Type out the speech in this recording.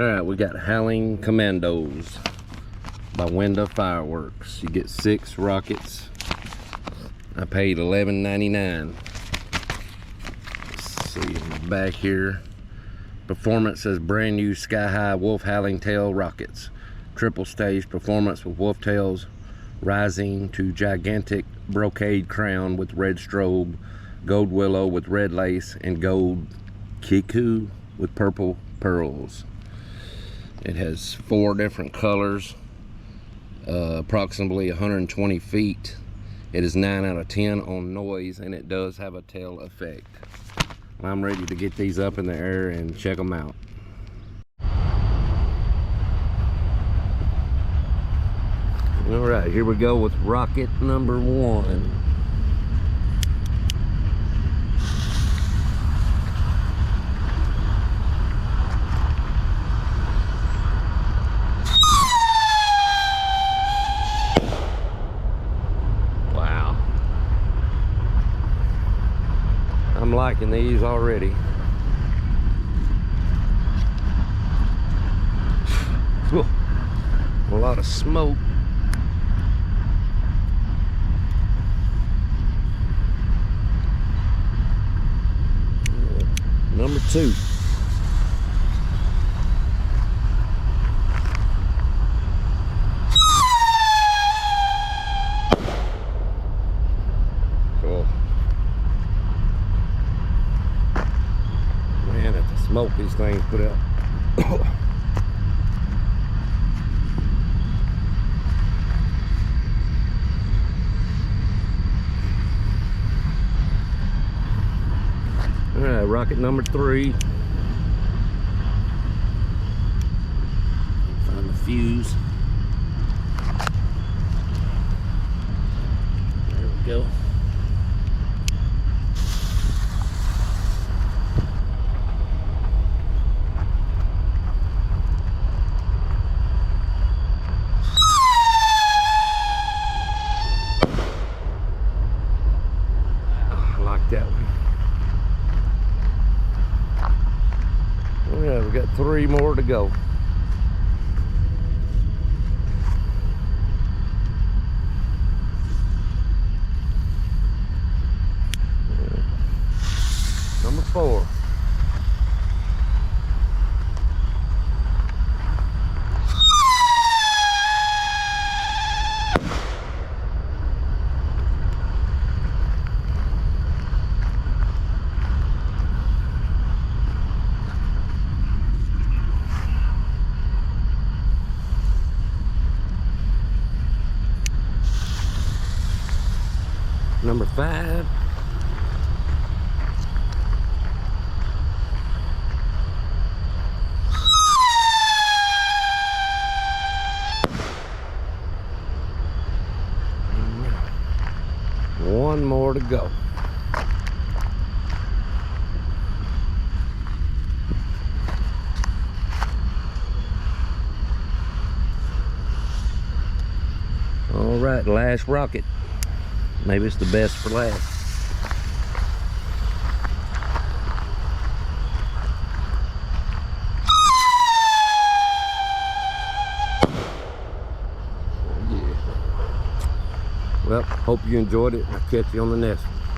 Alright, we got Howling Commandos by Winda Fireworks. You get 6 rockets. I paid $11.99. Let's see in the back here. Performance says brand new sky high wolf howling tail rockets. Triple stage performance with wolf tails rising to gigantic brocade crown with red strobe, gold willow with red lace, and gold kiku with purple pearls. It has 4 different colors, approximately 120 feet. It is 9 out of 10 on noise, and it does have a tail effect. I'm ready to get these up in the air and check them out. All right, here we go with rocket number 1. I'm liking these already. Whoa. A lot of smoke. Number 2. Cool. Man, at the smoke these things put out. All right, rocket number 3. Find the fuse. There we go. I like that one. Yeah, we got 3 more to go. Number 4. Number 5. One more to go. All right, last rocket. Maybe it's the best for last. Yeah. Well, hope you enjoyed it. I'll catch you on the next one.